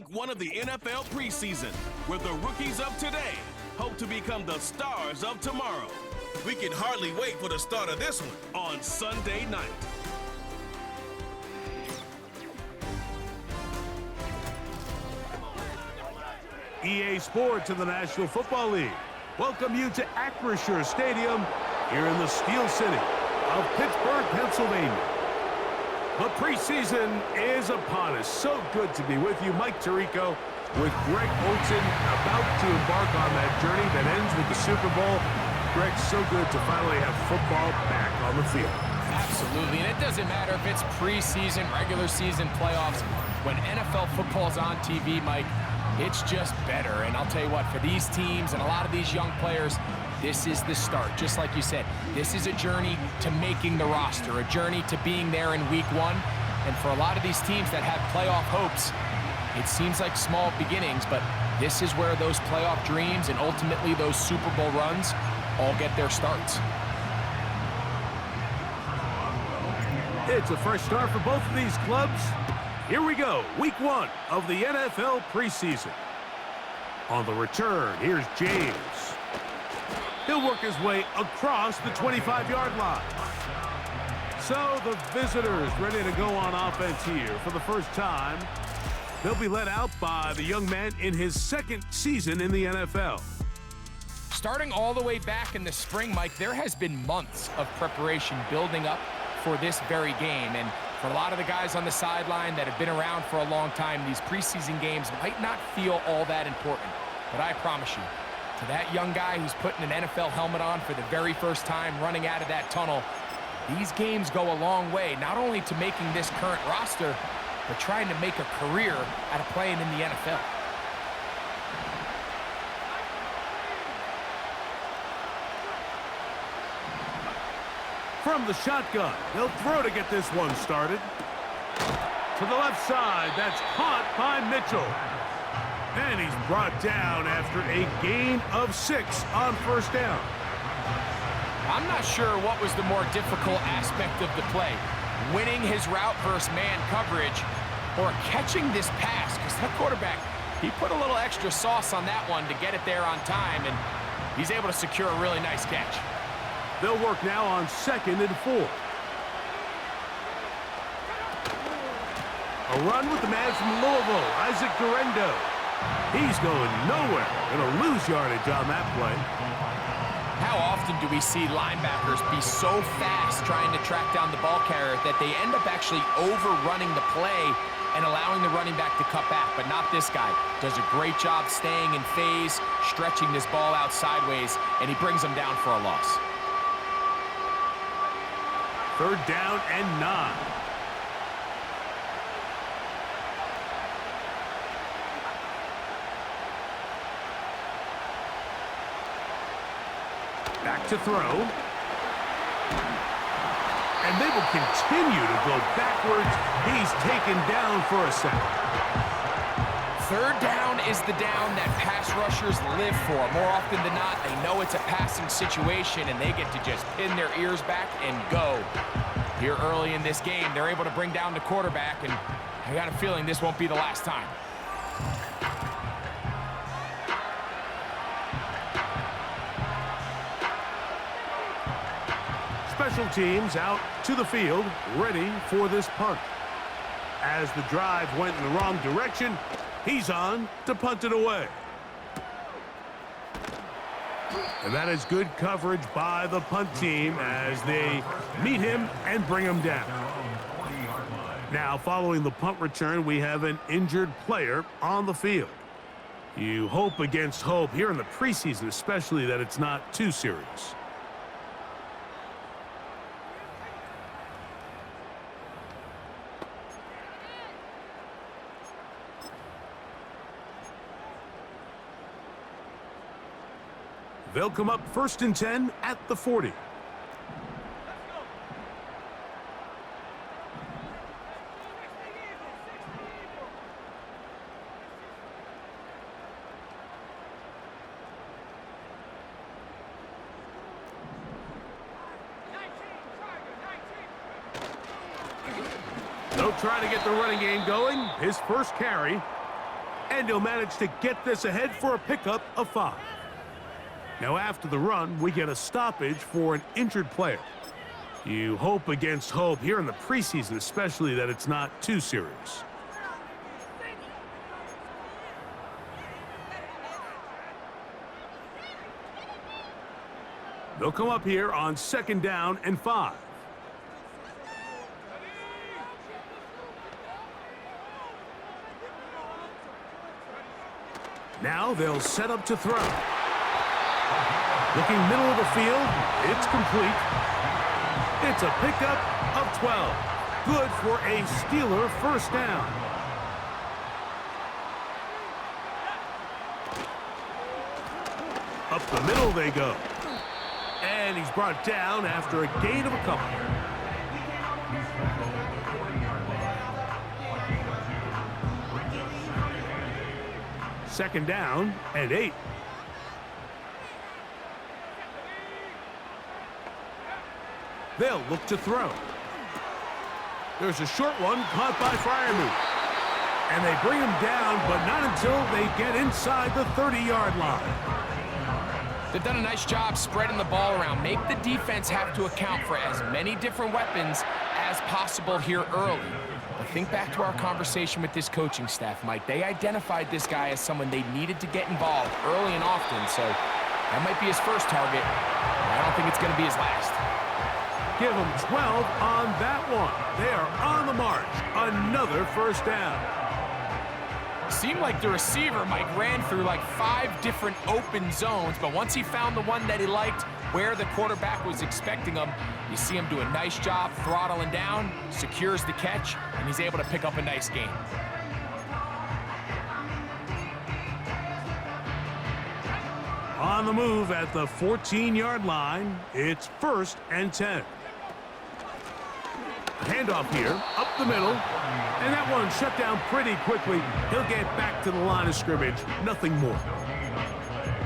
Week 1 of the NFL preseason, where the rookies of today hope to become the stars of tomorrow. We can hardly wait for the start of this one on Sunday night. EA Sports and the National Football League welcome you to Acrisure Stadium here in the Steel City of Pittsburgh, Pennsylvania. The preseason is upon us. So good to be with you. Mike Tirico with Greg Olson, about to embark on that journey that ends with the Super Bowl. Greg, so good to finally have football back on the field. Absolutely, and it doesn't matter if it's preseason, regular season, playoffs. When NFL football's on TV, Mike, it's just better. And I'll tell you what, for these teams and a lot of these young players, this is the start. Just like you said, this is a journey to making the roster, a journey to being there in week 1. And for a lot of these teams that have playoff hopes, it seems like small beginnings, but this is where those playoff dreams and ultimately those Super Bowl runs all get their starts. It's a fresh start for both of these clubs. Here we go, week 1 of the NFL preseason. On the return, here's James. He'll work his way across the 25-yard line. So the visitors ready to go on offense here for the first time. They'll be led out by the young man in his second season in the NFL. Starting all the way back in the spring, Mike, there has been months of preparation building up for this very game. And for a lot of the guys on the sideline that have been around for a long time, these preseason games might not feel all that important. But I promise you, to that young guy who's putting an NFL helmet on for the very first time, running out of that tunnel, these games go a long way, not only to making this current roster, but trying to make a career out of playing in the NFL. From the shotgun, they'll throw to get this one started. To the left side, that's caught by Mitchell. And he's brought down after a gain of 6 on first down. I'm not sure what was the more difficult aspect of the play, winning his route versus man coverage or catching this pass, because that quarterback, he put a little extra sauce on that one to get it there on time, and he's able to secure a really nice catch. They'll work now on 2nd and 4. A run with the man from Louisville, Isaac Durendo. He's going nowhere. Gonna lose yardage on that play. How often do we see linebackers be so fast trying to track down the ball carrier that they end up actually overrunning the play and allowing the running back to cut back? But not this guy. Does a great job staying in phase, stretching this ball out sideways, and he brings them down for a loss. 3rd down and 9. Back to throw. And they will continue to go backwards. He's taken down for a sack. 3rd down is the down that pass rushers live for. More often than not, they know it's a passing situation, and they get to just pin their ears back and go. Here early in this game, they're able to bring down the quarterback, and I got a feeling this won't be the last time. Special teams out to the field, ready for this punt. As the drive went in the wrong direction, he's on to punt it away. And that is good coverage by the punt team as they meet him and bring him down. Now, following the punt return, we have an injured player on the field. You hope against hope here in the preseason, especially that it's not too serious. They'll come up 1st and 10 at the 40. They'll try to get the running game going. His first carry. And he'll manage to get this ahead for a pickup of 5. Now after the run, we get a stoppage for an injured player. You hope against hope here in the preseason, especially that it's not too serious. They'll come up here on 2nd down and 5. Now they'll set up to throw. Looking middle of the field, it's complete. It's a pickup of 12. Good for a Steeler first down. Up the middle they go. And he's brought down after a gain of a couple. Second down and 8. They'll look to throw. There's a short one caught by Freiermuth. And they bring him down, but not until they get inside the 30-yard line. They've done a nice job spreading the ball around. Make the defense have to account for as many different weapons as possible here early. But think back to our conversation with this coaching staff, Mike. They identified this guy as someone they needed to get involved early and often, so that might be his first target. I don't think it's going to be his last. Give him 12 on that one. They are on the march. Another first down. Seemed like the receiver, Mike, ran through like 5 different open zones, but once he found the one that he liked, where the quarterback was expecting him, you see him do a nice job throttling down, secures the catch, and he's able to pick up a nice gain. On the move at the 14-yard line, it's 1st and 10. Handoff here, up the middle, and that one shut down pretty quickly. He'll get back to the line of scrimmage, nothing more.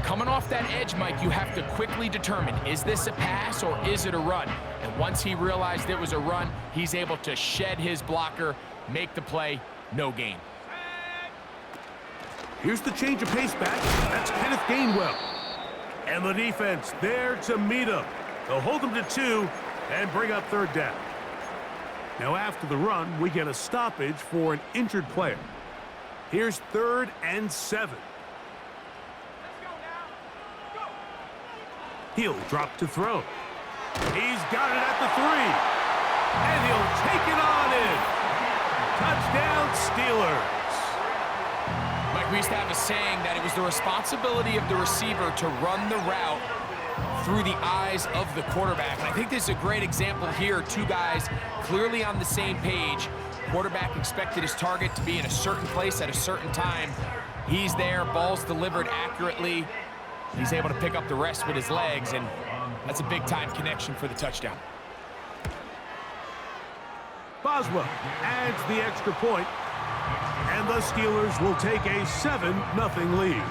Coming off that edge, Mike, you have to quickly determine, is this a pass or is it a run? And once he realized it was a run, he's able to shed his blocker, make the play, no gain. Here's the change of pace back. That's Kenneth Gainwell. And the defense there to meet him. They'll hold him to 2 and bring up 3rd down. Now after the run, we get a stoppage for an injured player. Here's 3rd and 7. He'll drop to throw. He's got it at the 3. And he'll take it on in. Touchdown, Steelers. Mike, we used to have a saying that it was the responsibility of the receiver to run the route through the eyes of the quarterback. And I think this is a great example here. 2 guys clearly on the same page. Quarterback expected his target to be in a certain place at a certain time. He's there, ball's delivered accurately. He's able to pick up the rest with his legs, and that's a big-time connection for the touchdown. Boswell adds the extra point, and the Steelers will take a 7-0 lead.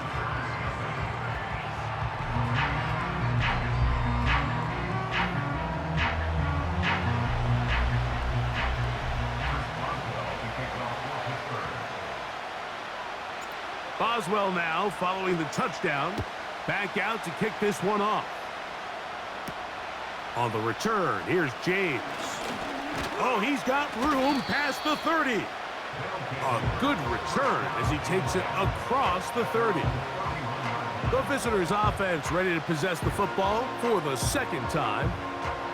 Boswell now following the touchdown. Back out to kick this one off. On the return, here's James. Oh, he's got room past the 30. A good return as he takes it across the 30. The visitors' offense ready to possess the football for the 2nd time.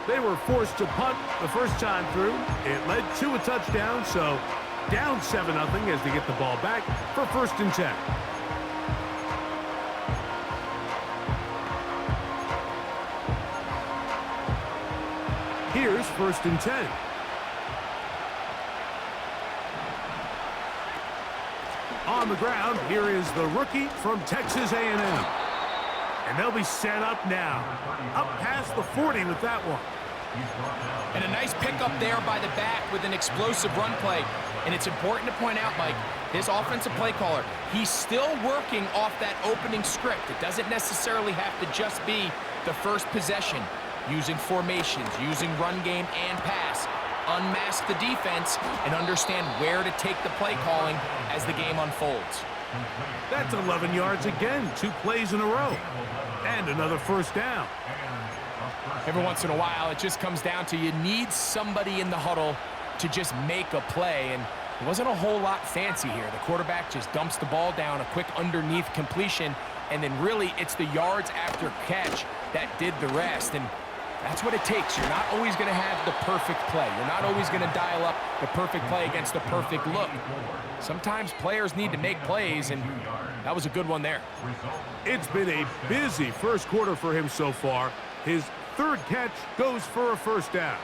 They were forced to punt the first time through. It led to a touchdown, so down 7-0 as they get the ball back for 1st and 10. Here's 1st and 10. On the ground, here is the rookie from Texas A&M. And they'll be set up now. Up past the 40 with that one. And a nice pickup there by the back with an explosive run play. And it's important to point out, Mike, this offensive play caller, he's still working off that opening script. It doesn't necessarily have to just be the first possession. Using formations, using run game and pass. Unmask the defense and understand where to take the play calling as the game unfolds. That's 11 yards again, 2 plays in a row. And another first down. Every once in a while, it just comes down to you need somebody in the huddle to just make a play, and it wasn't a whole lot fancy here. The quarterback just dumps the ball down, a quick underneath completion, and then really it's the yards after catch that did the rest, and that's what it takes. You're not always going to have the perfect play. You're not always going to dial up the perfect play against the perfect look. Sometimes players need to make plays, and that was a good one there. It's been a busy first quarter for him so far. His third catch goes for a first down.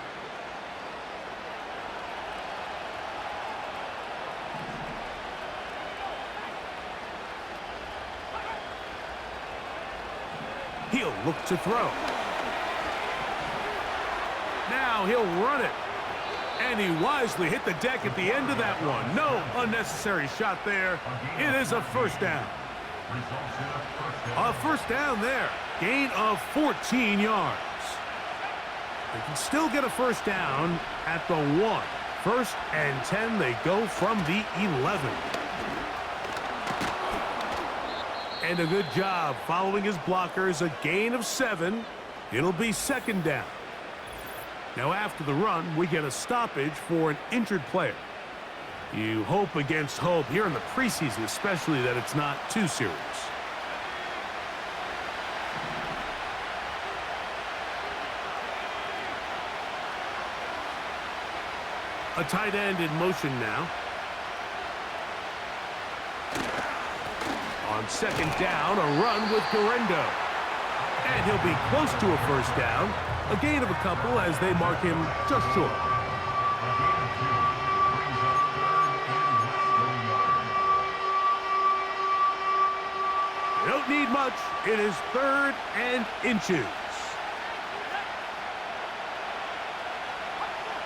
He'll look to throw. Now he'll run it. And he wisely hit the deck at the end of that one. No unnecessary shot there. It is a first down. A first down there. Gain of 14 yards. They can still get a first down at the 1. First and 10, they go from the 11. And a good job following his blockers. A gain of 7. It'll be second down. Now after the run, we get a stoppage for an injured player. You hope against hope here in the preseason, especially, that it's not too serious. A tight end in motion now. On second down, a run with Garendo. And he'll be close to a first down. A gain of a couple as they mark him just short. They don't need much. It is 3rd and inches.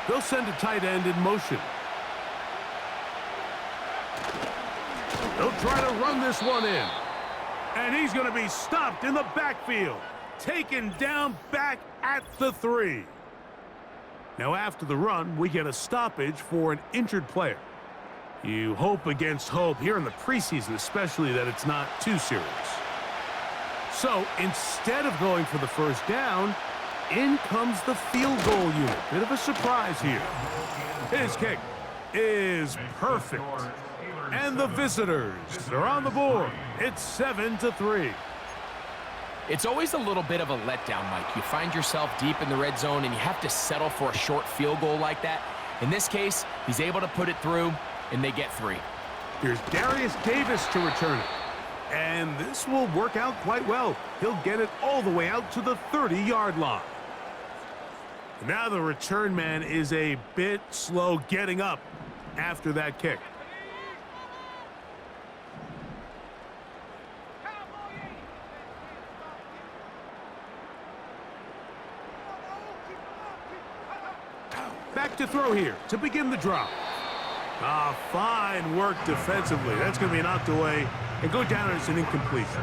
They'll send a tight end in motion. They'll try to run this one in. And he's going to be stopped in the backfield. Taken down back at the 3. Now after the run, we get a stoppage for an injured player. You hope against hope here in the preseason, especially, that it's not too serious. So instead of going for the first down, in comes the field goal unit. Bit of a surprise here. His kick is perfect. And the visitors are on the board. It's 7-3. It's always a little bit of a letdown, Mike. You find yourself deep in the red zone and you have to settle for a short field goal like that. In this case, he's able to put it through, and they get 3. Here's Darius Davis to return it. And this will work out quite well. He'll get it all the way out to the 30-yard line. Now the return man is a bit slow getting up after that kick. Back to throw here to begin the drop. Fine work defensively. That's going to be knocked away and go down as an incompletion.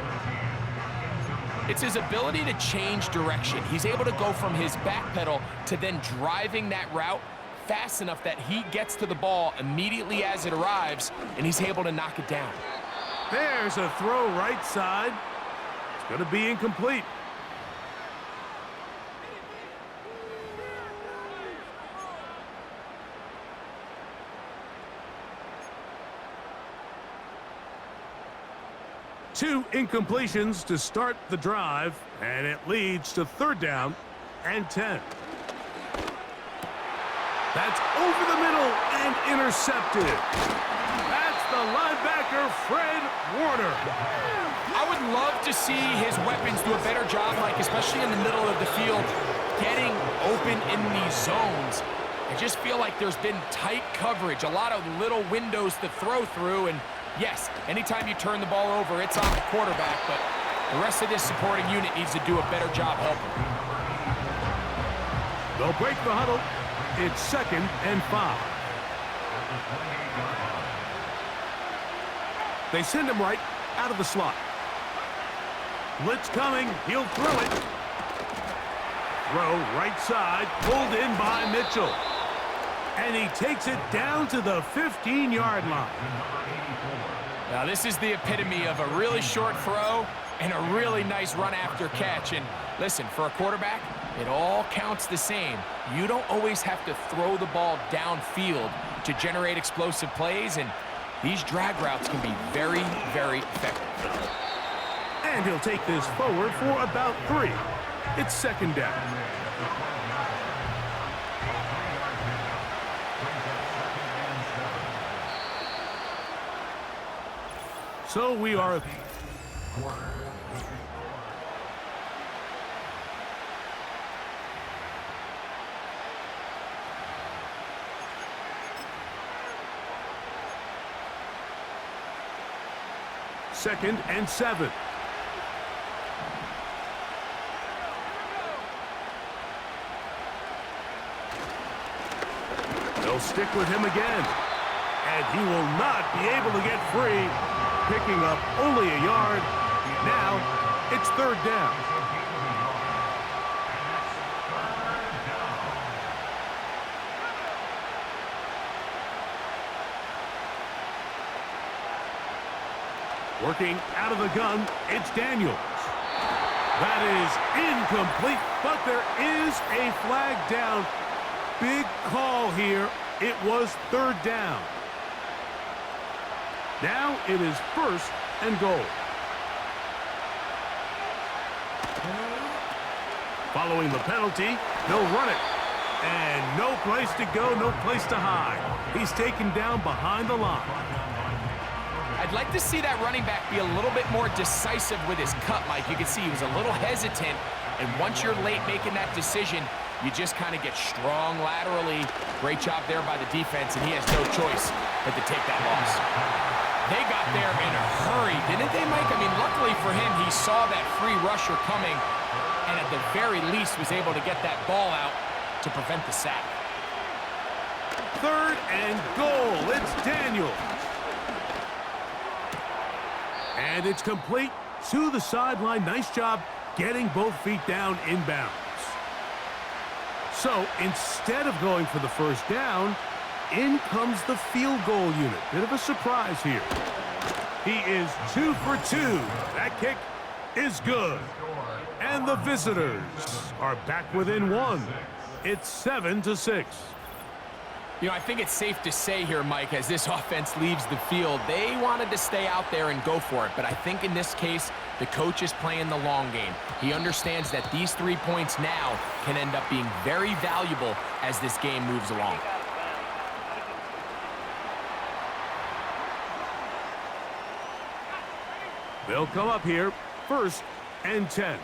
It's his ability to change direction. He's able to go from his back pedal to then driving that route fast enough that he gets to the ball immediately as it arrives, and he's able to knock it down. There's a throw right side. It's going to be incomplete. Two incompletions to start the drive, and it leads to 3rd down and 10. That's over the middle and intercepted. That's the linebacker, Fred Warner. I would love to see his weapons do a better job, Mike, especially in the middle of the field, getting open in these zones. I just feel like there's been tight coverage, a lot of little windows to throw through, and yes, anytime you turn the ball over, it's on the quarterback, but the rest of this supporting unit needs to do a better job helping. They'll break the huddle. It's 2nd and 5. They send him right out of the slot. Blitz coming. He'll throw it. Throw right side, pulled in by Mitchell. And he takes it down to the 15-yard line. Now, this is the epitome of a really short throw and a really nice run after catch. And listen, for a quarterback, it all counts the same. You don't always have to throw the ball downfield to generate explosive plays, and these drag routes can be very, very effective. And he'll take this forward for about 3. It's second down. So we are... Second and 7. They'll stick with him again. And he will not be able to get free. Picking up only a yard. Now it's third down. Working out of the gun, it's Daniels. That is incomplete, but there is a flag down. Big call here. It was third down. Now it is first and goal. Following the penalty, they'll run it. And no place to go, no place to hide. He's taken down behind the line. I'd like to see that running back be a little bit more decisive with his cut, Mike. You can see he was a little hesitant, and once you're late making that decision, you just kind of get strong laterally. Great job there by the defense, and he has no choice but to take that loss. They got there in a hurry, didn't they, Mike? I mean, luckily for him, he saw that free rusher coming, and at the very least was able to get that ball out to prevent the sack. Third and goal. It's Daniels. And it's complete to the sideline. Nice job getting both feet down inbounds. So instead of going for the first down, in comes the field goal unit. Bit of a surprise here. He is 2 for 2. That kick is good. And the visitors are back within 1. It's 7-6. You know, I think it's safe to say here, Mike, as this offense leaves the field, they wanted to stay out there and go for it. But I think in this case, the coach is playing the long game. He understands that these 3 points now can end up being very valuable as this game moves along. They'll come up here, first and 10.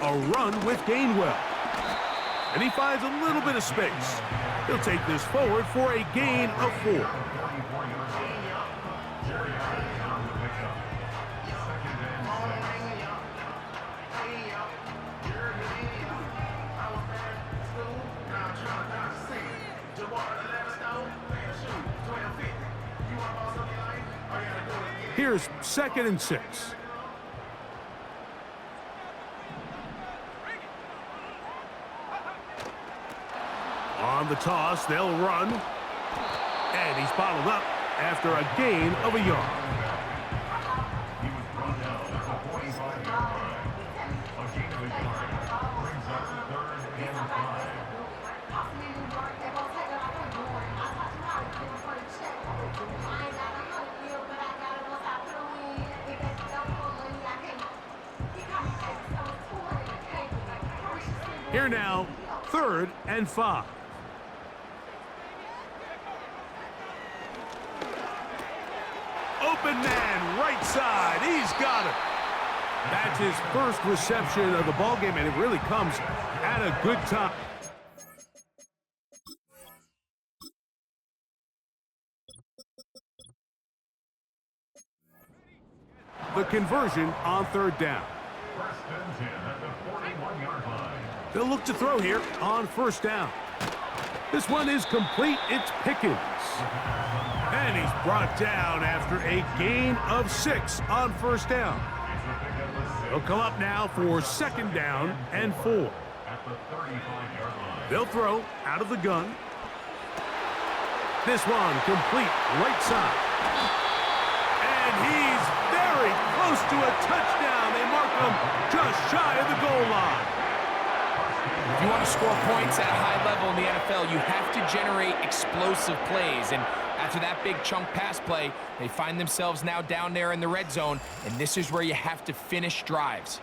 a run with Gainwell. And he finds a little bit of space. He'll take this forward for a gain of 4. Here's 2nd and 6. On the toss, they'll run. And he's bottled up after a gain of a yard. Here now, 3rd and 5. Open man, right side. He's got it. That's his first reception of the ballgame, and it really comes at a good time. The conversion on 3rd down. They'll look to throw here on 1st down. This one is complete. It's Pickens. And he's brought down after a gain of 6 on 1st down. He'll come up now for 2nd down and 4. They'll throw out of the gun. This one complete right side. And he's very close to a touchdown. They mark him just shy of the goal line. If you want to score points at a high level in the NFL, you have to generate explosive plays. And after that big chunk pass play, they find themselves now down there in the red zone, and this is where you have to finish drives.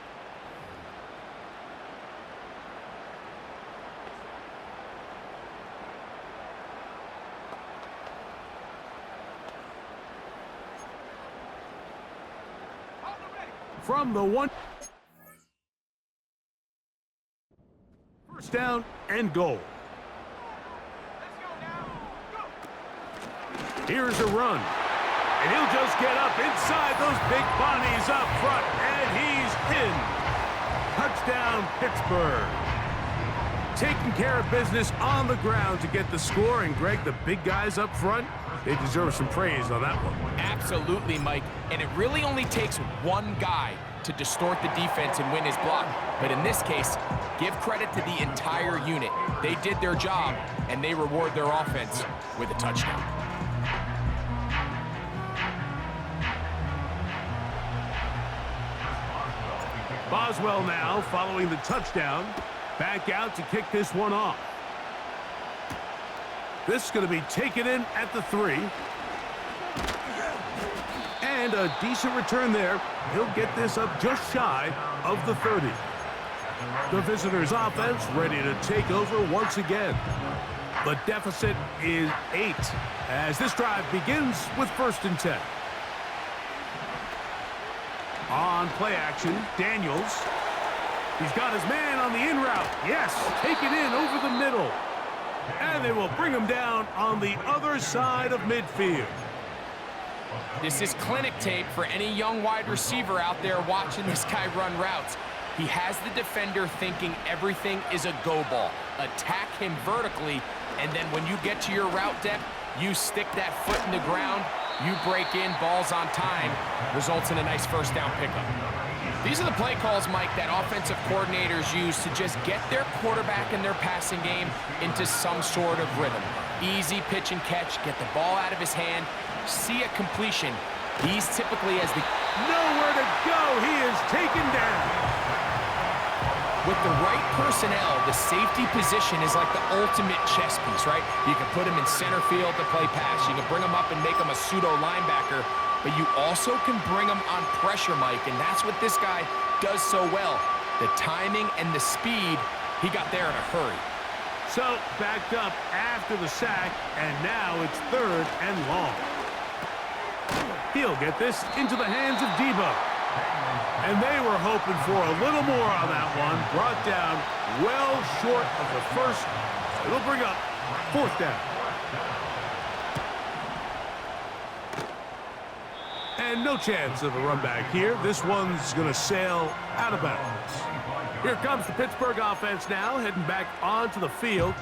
From the 1. 1st down and goal. Here's a run. And he'll just get up inside those big bodies up front. And he's in. Touchdown, Pittsburgh. Taking care of business on the ground to get the score. And, Greg, the big guys up front, they deserve some praise on that one. Absolutely, Mike. And it really only takes one guy to distort the defense and win his block. But in this case, give credit to the entire unit. They did their job, and they reward their offense with a touchdown. Boswell now following the touchdown. Back out to kick this one off. This is going to be taken in at the 3. And a decent return there. He'll get this up just shy of the 30. The visitors' offense ready to take over once again. The deficit is 8 as this drive begins with 1st and 10. On play action, Daniels. He's got his man on the in route. Yes, take it in over the middle. And they will bring him down on the other side of midfield. This is clinic tape for any young wide receiver out there watching this guy run routes. He has the defender thinking everything is a go ball. Attack him vertically, and then when you get to your route depth, you stick that foot in the ground, you break in, balls on time, results in a nice 1st down pickup. These are the play calls, Mike, that offensive coordinators use to just get their quarterback and their passing game into some sort of rhythm. Easy pitch and catch, get the ball out of his hand, see a completion. He's typically as the... Nowhere to go. He is taken down. With the right personnel, the safety position is like the ultimate chess piece, right? You can put him in center field to play pass. You can bring him up and make him a pseudo linebacker. But you also can bring him on pressure, Mike, and that's what this guy does so well. The timing and the speed, he got there in a hurry. So, backed up after the sack, and now it's 3rd and long. He'll get this into the hands of Debo. And they were hoping for a little more on that one. Brought down well short of the first. It'll bring up fourth down. And no chance of a run back here. This one's going to sail out of bounds. Here comes the Pittsburgh offense now, heading back onto the field.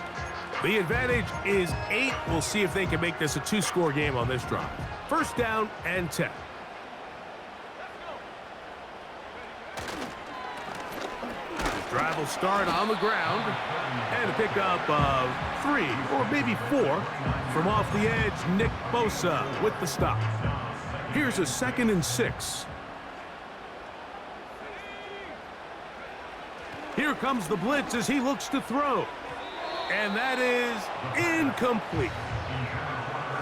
The advantage is 8. We'll see if they can make this a 2-score game on this drive. First down and 10. This drive will start on the ground and a pickup of 3 or maybe 4 from off the edge. Nick Bosa with the stop. Here's a 2nd and 6. Here comes the blitz as he looks to throw. And that is incomplete.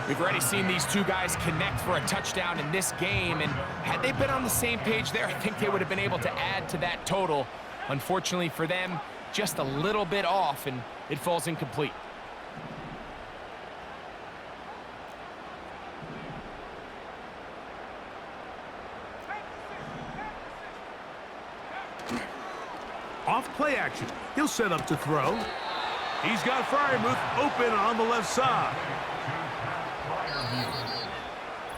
We've already seen these two guys connect for a touchdown in this game, and had they been on the same page there, I think they would have been able to add to that total. Unfortunately for them, just a little bit off, and it falls incomplete. Off play action. He'll set up to throw. He's got Freiermuth open on the left side.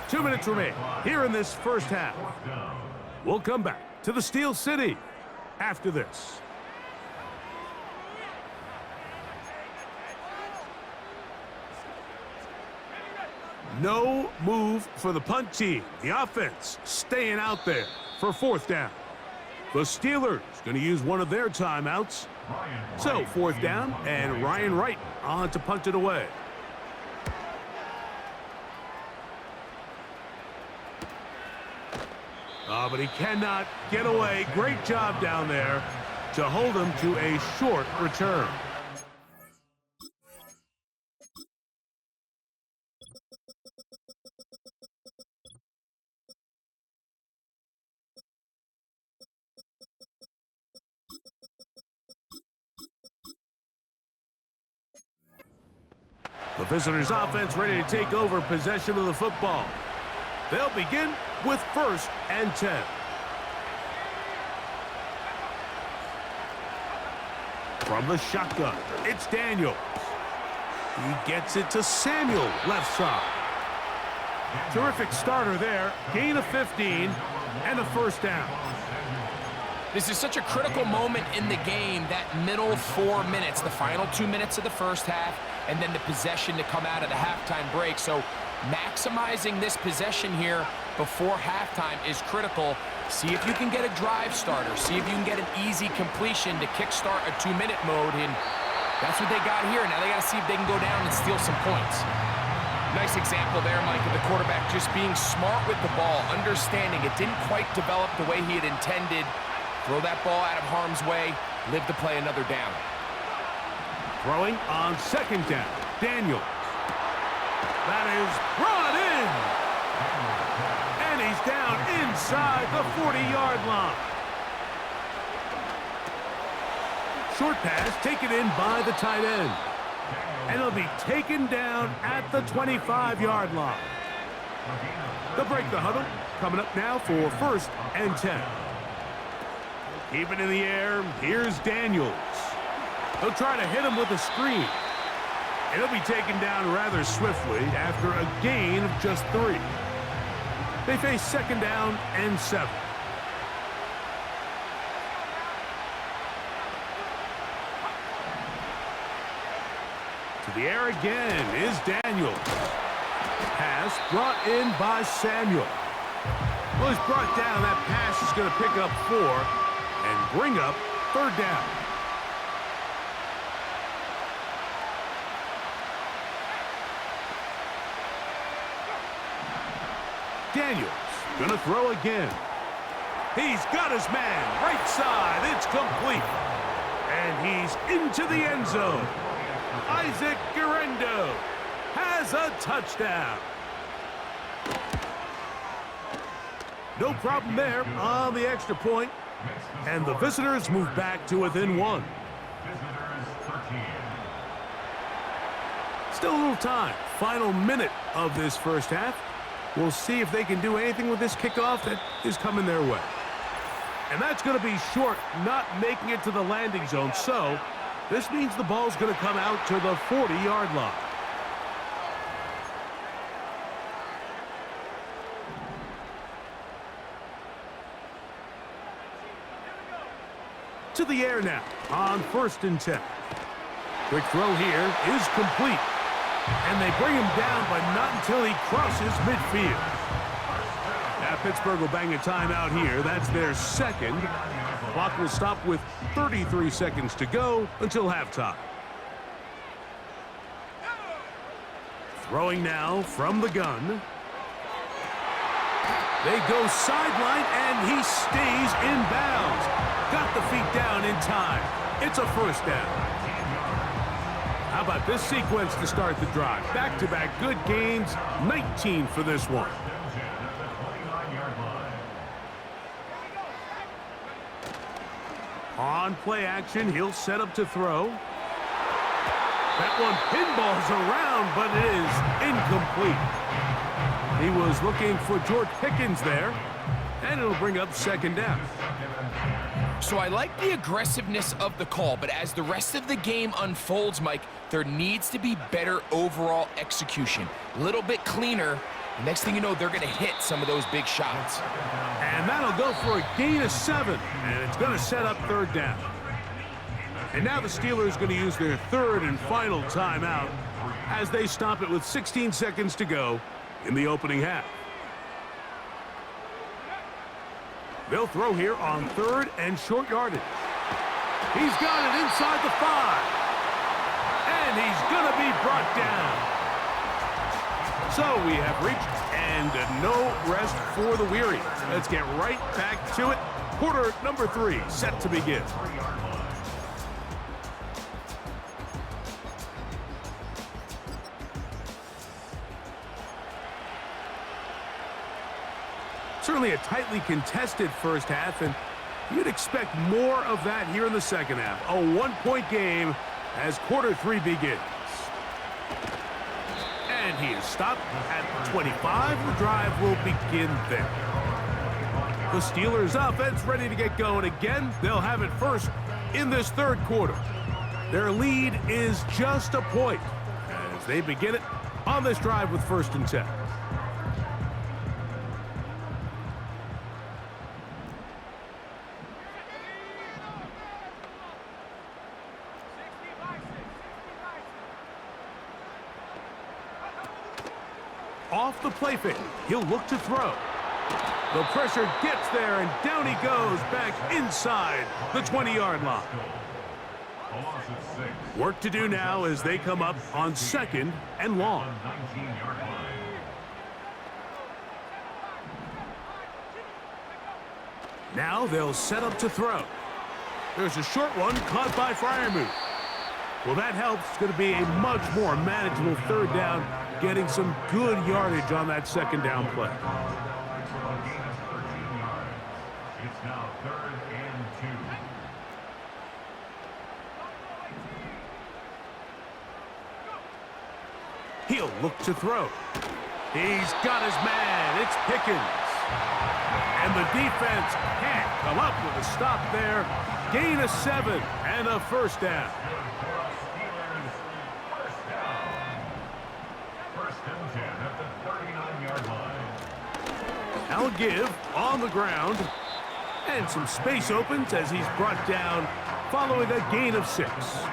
2 minutes remain here in this first half. We'll come back to the Steel City after this. No move for the punt team. The offense staying out there for fourth down. The Steelers going to use one of their timeouts. So, fourth down, and Ryan Wright on to punt it away. Oh, but he cannot get away. Great job down there to hold him to a short return. The visitors' offense ready to take over possession of the football. They'll begin with 1st and 10. From the shotgun, it's Daniels. He gets it to Samuel, left side. Terrific starter there. Gain of 15 and a first down. This is such a critical moment in the game, that middle 4 minutes, the final 2 minutes of the first half, and then the possession to come out of the halftime break. So maximizing this possession here before halftime is critical. See if you can get a drive starter. See if you can get an easy completion to kickstart a 2-minute mode. And that's what they got here. Now they got to see if they can go down and steal some points. Nice example there, Mike, of the quarterback just being smart with the ball, understanding it didn't quite develop the way he had intended. Throw that ball out of harm's way, live to play another down. Throwing on 2nd down, Daniels. That is brought in. And he's down inside the 40-yard line. Short pass taken in by the tight end. And he'll be taken down at the 25-yard line. They'll break the huddle. Coming up now for 1st and 10. Keep it in the air. Here's Daniels. He'll try to hit him with a screen. And he'll be taken down rather swiftly after a gain of just 3. They face 2nd down and 7. To the air again is Daniels. Pass brought in by Samuel. Well, he's brought down. That pass is going to pick up 4 and bring up 3rd down. Daniels gonna throw again. He's got his man right side. It's complete. And he's into the end zone. Isaac Guerrero has a touchdown. No problem there on the extra point. And the visitors move back to within 1. Still a little time. Final minute of this first half. We'll see if they can do anything with this kickoff that is coming their way. And that's going to be short, not making it to the landing zone. So this means the ball's going to come out to the 40-yard line. To the air now on 1st and 10. Quick throw here is complete. And they bring him down, but not until he crosses midfield. Now Pittsburgh will bang a timeout here. That's their second. Clock will stop with 33 seconds to go until halftime. Throwing now from the gun. They go sideline, and he stays in bounds. Got the feet down in time. It's a first down. How about this sequence to start the drive? Back-to-back good gains, 19 for this one. On play action, he'll set up to throw. That one pinballs around, but it is incomplete. He was looking for George Pickens there, and it'll bring up 2nd down. So I like the aggressiveness of the call, but as the rest of the game unfolds, Mike, there needs to be better overall execution. A little bit cleaner. Next thing you know, they're going to hit some of those big shots. And that'll go for a gain of 7, and it's going to set up 3rd down. And now the Steelers are going to use their 3rd and final timeout as they stop it with 16 seconds to go in the opening half. They'll throw here on 3rd and short yardage. He's got it inside the 5. And he's going to be brought down. So we have reached and no rest for the weary. Let's get right back to it. Quarter number 3 set to begin. Certainly a tightly contested first half, and you'd expect more of that here in the second half. A 1-point game as quarter 3 begins. And he is stopped at 25. The drive will begin there. The Steelers offense ready to get going again. They'll have it first in this 3rd quarter. Their lead is just a point as they begin it on this drive with 1st and 10. Off the play fake, he'll look to throw. The pressure gets there, and down he goes back inside the 20-yard line. Work to do now as they come up on 2nd and long. Now they'll set up to throw. There's a short one caught by Freiermuth. Well, that helps. It's going to be a much more manageable 3rd down, getting some good yardage on that 2nd down play. It's now 3rd and 2. He'll look to throw. He's got his man. It's Pickens. And the defense can't come up with a stop there. Gain of 7 and a 1st down. Now a give on the ground. And some space opens as he's brought down following a gain of 6. It's a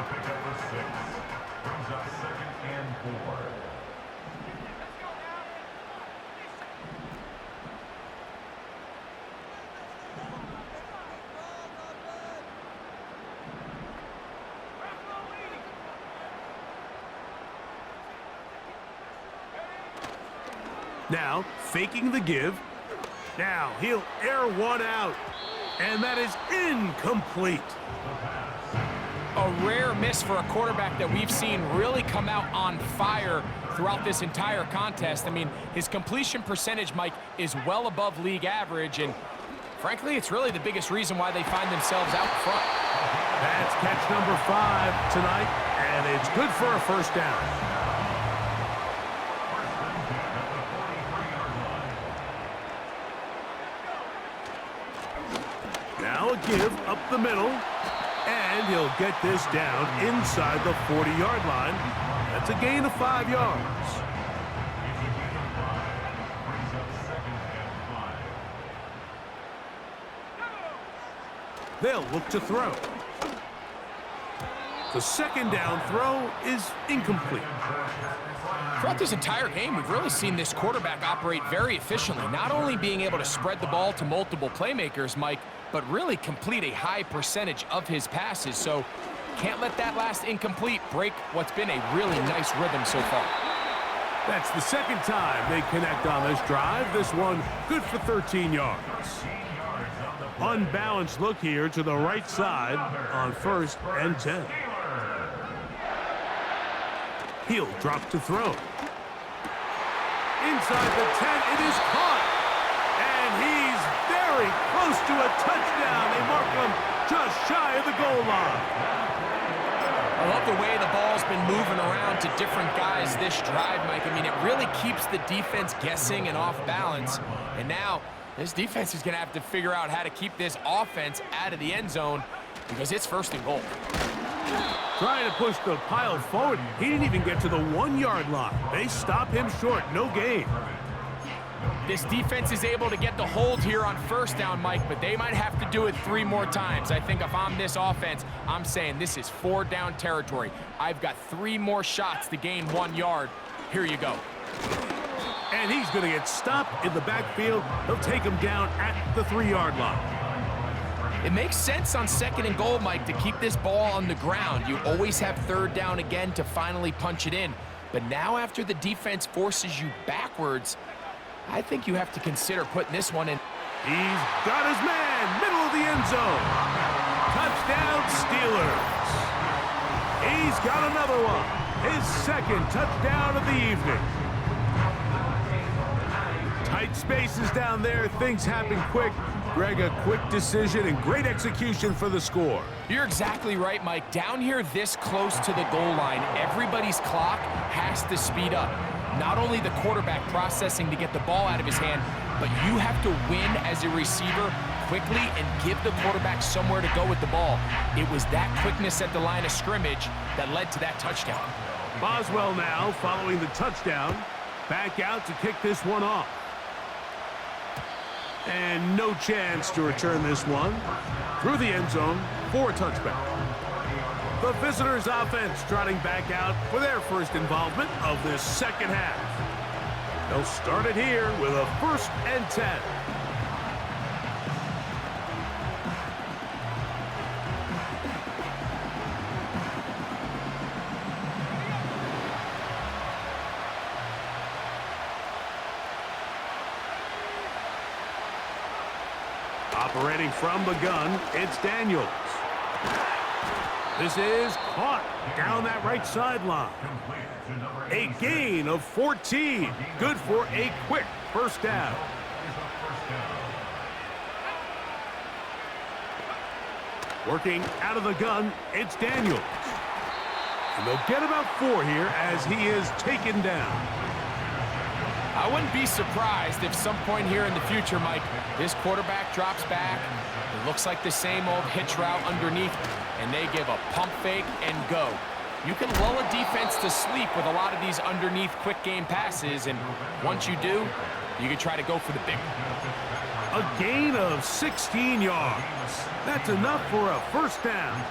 pickup of 6. Brings up 2nd and 4. Now, faking the give. Now, he'll air one out. And that is incomplete. A rare miss for a quarterback that we've seen really come out on fire throughout this entire contest. I mean, his completion percentage, Mike, is well above league average. And frankly, it's really the biggest reason why they find themselves out front. That's catch number 5 tonight. And it's good for a 1st down. Now a give up the middle. And he'll get this down inside the 40-yard line. That's a gain of 5 yards. They'll look to throw. The second down throw is incomplete. Throughout this entire game, we've really seen this quarterback operate very efficiently, not only being able to spread the ball to multiple playmakers, Mike, but really complete a high percentage of his passes. So can't let that last incomplete break what's been a really nice rhythm so far. That's the second time they connect on this drive. This one good for 13 yards. Unbalanced look here to the right side on 1st and 10. He'll drop to throw. Inside the 10, it is caught. And he's very close to a touchdown. They mark him just shy of the goal line. I love the way the ball's been moving around to different guys this drive, Mike. I mean, it really keeps the defense guessing and off balance. And now this defense is going to have to figure out how to keep this offense out of the end zone because it's 1st and goal. Trying to push the pile forward. He didn't even get to the 1-yard line. They stop him short. No gain. This defense is able to get the hold here on 1st down, Mike, but they might have to do it 3 more times. I think if I'm this offense, I'm saying this is 4-down territory. I've got 3 more shots to gain 1 yard. Here you go. And he's going to get stopped in the backfield. They'll take him down at the 3-yard line. It makes sense on 2nd and goal, Mike, to keep this ball on the ground. You always have 3rd down again to finally punch it in. But now after the defense forces you backwards, I think you have to consider putting this one in. He's got his man, middle of the end zone. Touchdown, Steelers. He's got another one. His 2nd touchdown of the evening. Tight spaces down there. Things happen quick. Greg, a quick decision and great execution for the score. You're exactly right, Mike. Down here this close to the goal line, everybody's clock has to speed up. Not only the quarterback processing to get the ball out of his hand, but you have to win as a receiver quickly and give the quarterback somewhere to go with the ball. It was that quickness at the line of scrimmage that led to that touchdown. Boswell now following the touchdown. Back out to kick this one off. And no chance to return this one through the end zone for a touchback. The visitors' offense trotting back out for their first involvement of this 2nd half. They'll start it here with a 1st and 10. Operating from the gun, it's Daniels. This is caught down that right sideline. A gain of 14. Good for a quick 1st down. Working out of the gun, it's Daniels. And they'll get about 4 here as he is taken down. I wouldn't be surprised if some point here in the future, Mike, this quarterback drops back. It looks like the same old hitch route underneath, and they give a pump fake and go. You can lull a defense to sleep with a lot of these underneath quick game passes, and once you do, you can try to go for the big one. A gain of 16 yards. That's enough for a 1st down.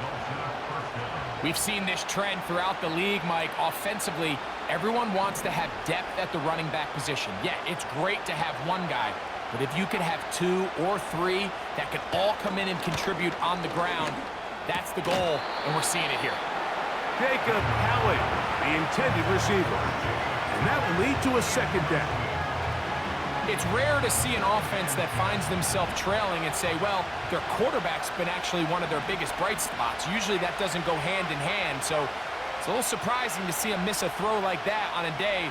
We've seen this trend throughout the league, Mike. Offensively, everyone wants to have depth at the running back position. Yeah, it's great to have one guy, but if you could have 2 or 3 that could all come in and contribute on the ground, that's the goal, and we're seeing it here. Jacob Howard, the intended receiver. And that will lead to a 2nd down. It's rare to see an offense that finds themselves trailing and say, well, their quarterback's been actually one of their biggest bright spots. Usually that doesn't go hand in hand, so it's a little surprising to see him miss a throw like that on a day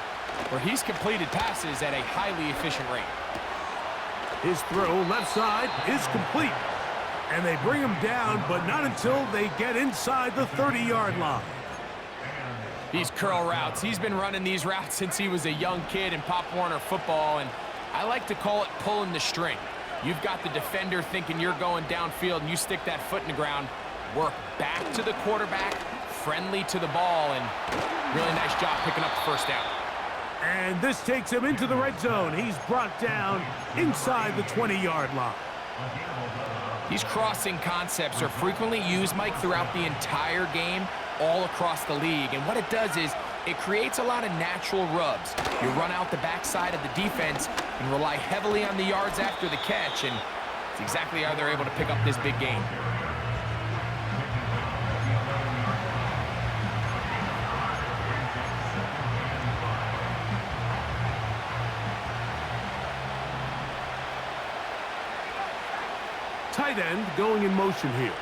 where he's completed passes at a highly efficient rate. His throw left side is complete. And they bring him down, but not until they get inside the 30-yard line. These curl routes, he's been running these routes since he was a young kid in Pop Warner football, and I like to call it pulling the string. You've got the defender thinking you're going downfield, and you stick that foot in the ground, work back to the quarterback, friendly to the ball, and really nice job picking up the first down. And this takes him into the red zone. He's brought down inside the 20-yard line. These crossing concepts are frequently used, Mike, throughout the entire game, all across the league. And what it does is it creates a lot of natural rubs. You run out the backside of the defense and rely heavily on the yards after the catch, and it's exactly how they're able to pick up this big gain. Tight end going in motion here.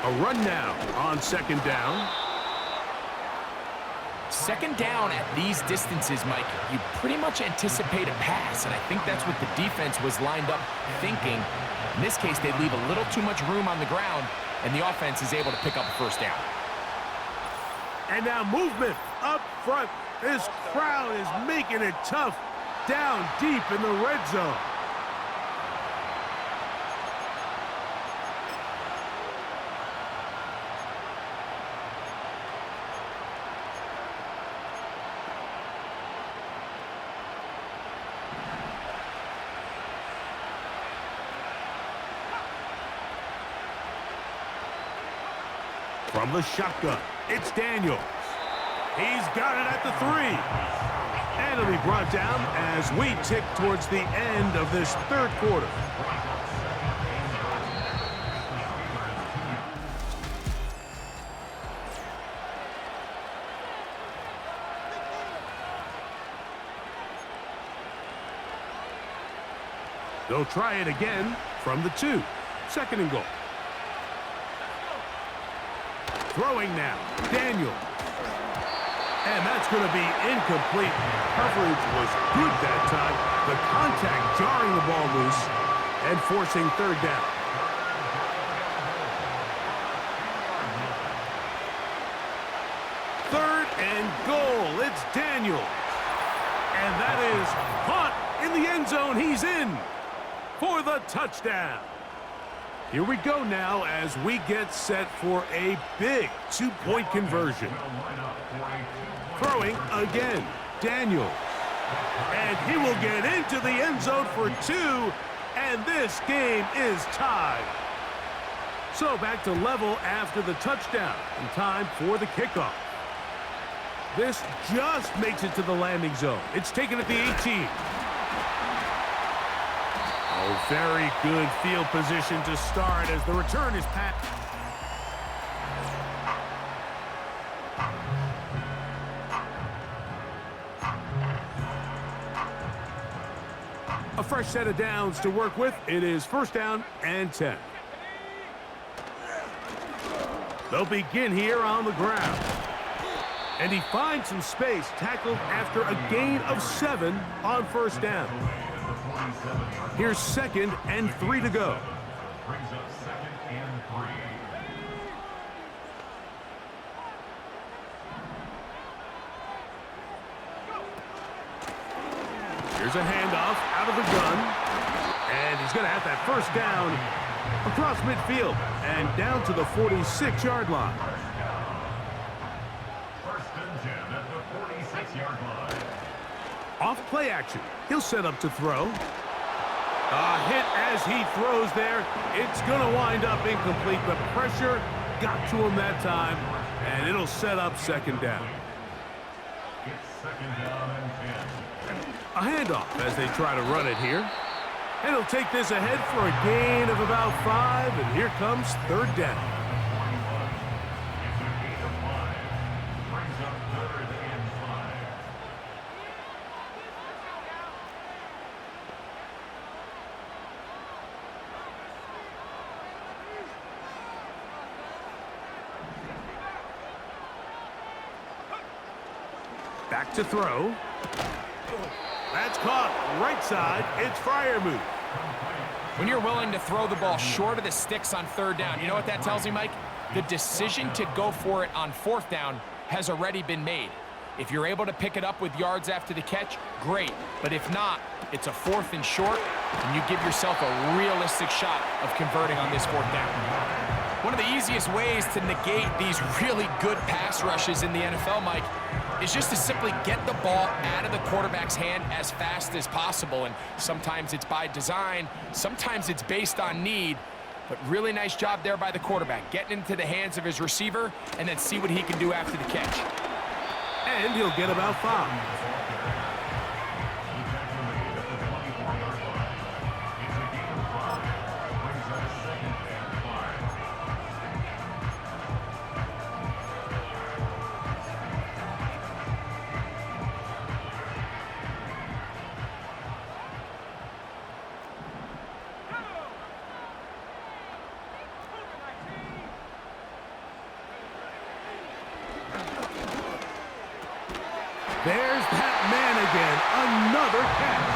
A run now on second down. Second down at these distances, Mike, you pretty much anticipate a pass, and I think that's what the defense was lined up thinking. In this case, they leave a little too much room on the ground, and the offense is able to pick up a first down. And now movement up front. This crowd is making it tough down deep in the red zone. From the shotgun, it's Daniels. He's got it at the 3. And it'll be brought down as we tick towards the end of this third quarter. They'll try it again from the 2. Second and goal. Throwing now, Daniel. And that's going to be incomplete. Coverage was good that time. The contact jarring the ball loose and forcing third down. Third and goal. It's Daniel. And that is caught in the end zone. He's in for the touchdown. Here we go now as we get set for a big 2-point conversion. Throwing again, Daniel. And he will get into the end zone for 2, and this game is tied. So back to level after the touchdown, and time for the kickoff. This just makes it to the landing zone. It's taken at the 18. Oh, very good field position to start as the return is pat. A fresh set of downs to work with. It is first down and 10. They'll begin here on the ground. And he finds some space, tackled after a gain of 7 on first down. Here's second and 3 to go. Brings up second and 3. Here's a handoff out of the gun. And he's going to have that first down across midfield and down to the 46-yard line. First and 10 at the 46-yard line. Off play action. He'll set up to throw. A hit as he throws there. It's going to wind up incomplete. The pressure got to him that time, and it'll set up second down. It's second down and 10. A handoff as they try to run it here. And he'll take this ahead for a gain of about 5, and here comes third down. It's a gain of 5. Brings up third and 5. Back to throw. That's caught right side. It's Freiermuth. When you're willing to throw the ball short of the sticks on third down, you know what that tells me, Mike? The decision to go for it on fourth down has already been made. If you're able to pick it up with yards after the catch, great. But if not, it's a 4th and short, and you give yourself a realistic shot of converting on this 4th down. One of the easiest ways to negate these really good pass rushes in the NFL, Mike, is just to simply get the ball out of the quarterback's hand as fast as possible. And sometimes it's by design, sometimes it's based on need. But really nice job there by the quarterback, getting into the hands of his receiver and then see what he can do after the catch. And he'll get about 5. There's that man again, another catch.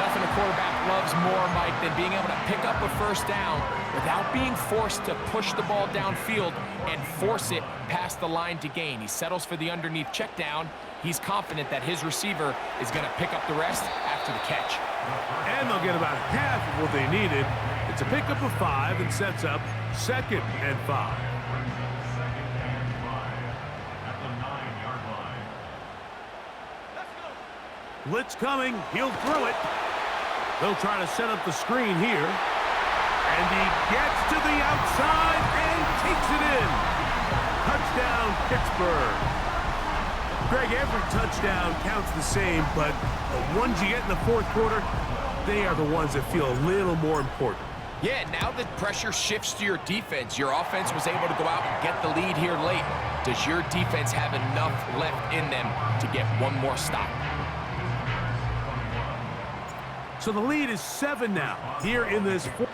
Nothing a quarterback loves more, Mike, than being able to pick up a 1st down without being forced to push the ball downfield and force it past the line to gain. He settles for the underneath check down. He's confident that his receiver is going to pick up the rest after the catch. And they'll get about half of what they needed. It's a pickup of 5 and sets up 2nd and 5. Blitz coming. He'll throw it. They'll try to set up the screen here. And he gets to the outside and takes it in. Touchdown, Pittsburgh. Greg, every touchdown counts the same, but the ones you get in the 4th quarter, they are the ones that feel a little more important. Yeah, now the pressure shifts to your defense. Your offense was able to go out and get the lead here late. Does your defense have enough left in them to get one more stop? So the lead is 7 now here in this 4th.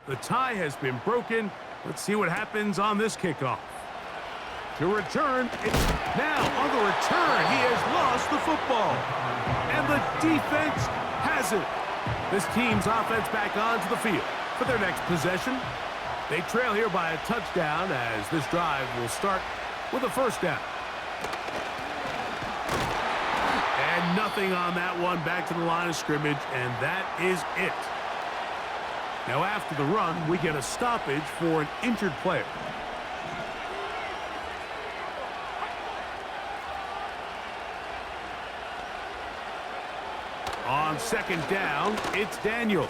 The tie has been broken. Let's see what happens on this kickoff. To return, now on the return, he has lost the football. And the defense has it. This team's offense back onto the field for their next possession. They trail here by a touchdown as this drive will start with a 1st down. And nothing on that one, back to the line of scrimmage, and that is it. Now after the run, we get a stoppage for an injured player. On 2nd down, it's Daniels.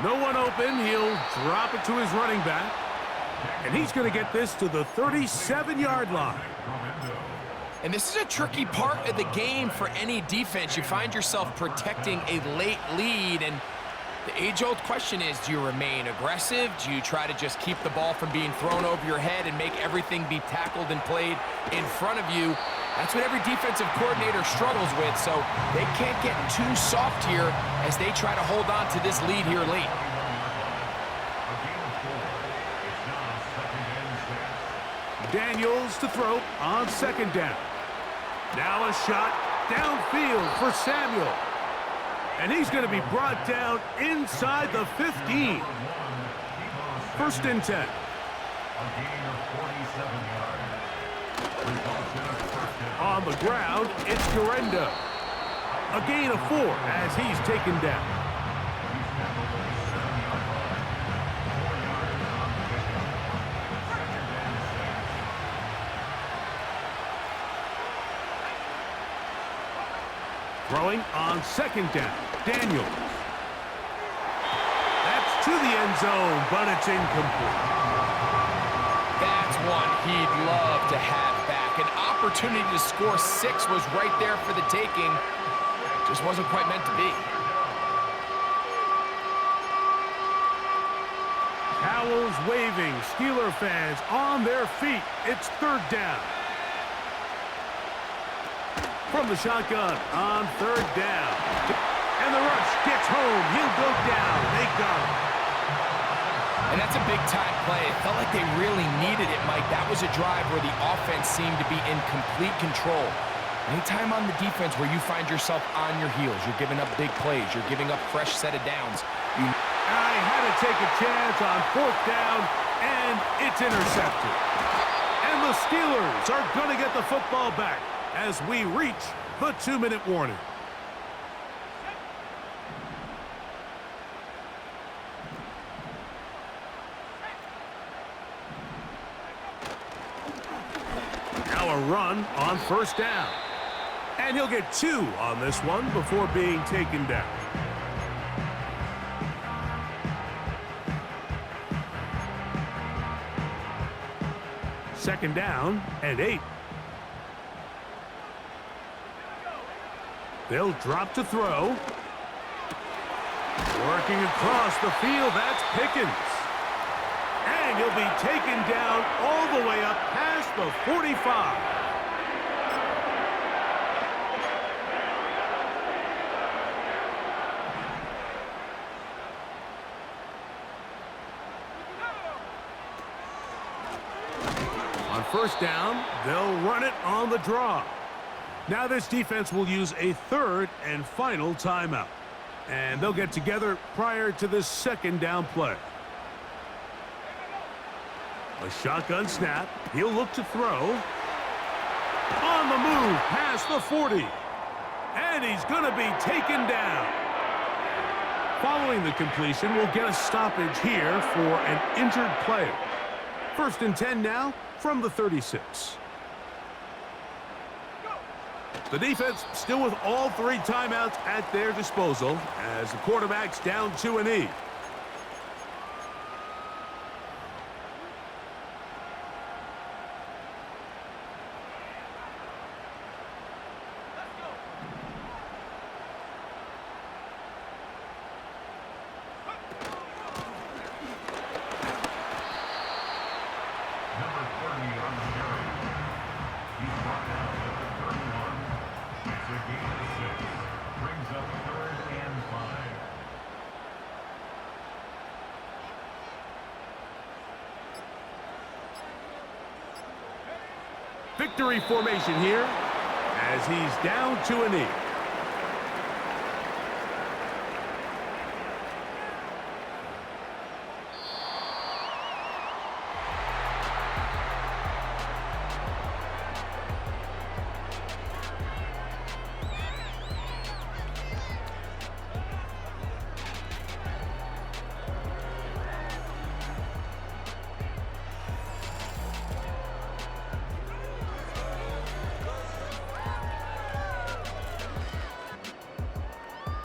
No one open, he'll drop it to his running back. And he's going to get this to the 37-yard line. And this is a tricky part of the game for any defense. You find yourself protecting a late lead, and the age-old question is, do you remain aggressive? Do you try to just keep the ball from being thrown over your head and make everything be tackled and played in front of you? That's what every defensive coordinator struggles with, so they can't get too soft here as they try to hold on to this lead here late. Daniels to throw on 2nd down. Now a shot downfield for Samuel. And he's going to be brought down inside the 15. 1st and 10. On the ground, it's Garendo. A gain of 4 as he's taken down. Throwing on 2nd down, Daniels. That's to the end zone, but it's incomplete. That's one he'd love to have back. An opportunity to score 6 was right there for the taking. Just wasn't quite meant to be. Towels waving, Steeler fans on their feet. It's 3rd down. From the shotgun on 3rd down. And the rush gets home. He'll go down. They got him. And that's a big-time play. It felt like they really needed it, Mike. That was a drive where the offense seemed to be in complete control. Anytime on the defense where you find yourself on your heels, you're giving up big plays, you're giving up fresh set of downs. I had to take a chance on 4th down, And it's intercepted. And the Steelers are going to get the football back as we reach the 2-minute warning. Now a run on first down. And he'll get 2 on this one before being taken down. Second down and 8. They'll drop to throw. Working across the field, that's Pickens. And he'll be taken down all the way up past the 45. On first down, they'll run it on the draw. Now this defense will use a third and final timeout. And they'll get together prior to this second down play. A shotgun snap. He'll look to throw. On the move past the 40. And he's going to be taken down. Following the completion, we'll get a stoppage here for an injured player. First and 10 now from the 36. The defense still with all 3 timeouts at their disposal as the quarterback's down to a knee. Number 30 on the carry. He's brought down at the 31. It's a gain of 6. Brings up 3rd and 5. Victory formation here as he's down to a knee.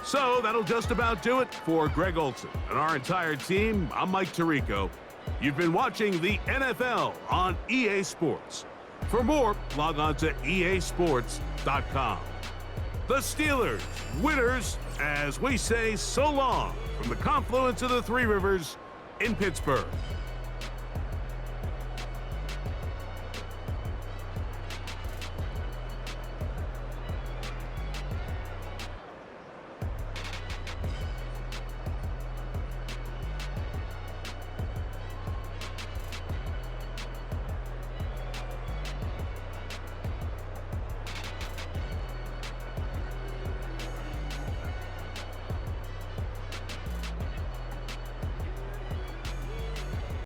So that'll just about do it for Greg Olson and our entire team. I'm Mike Tirico. You've been watching the NFL on EA Sports. For more, log on to easports.com. The Steelers, winners, as we say so long from the confluence of the 3 rivers in Pittsburgh.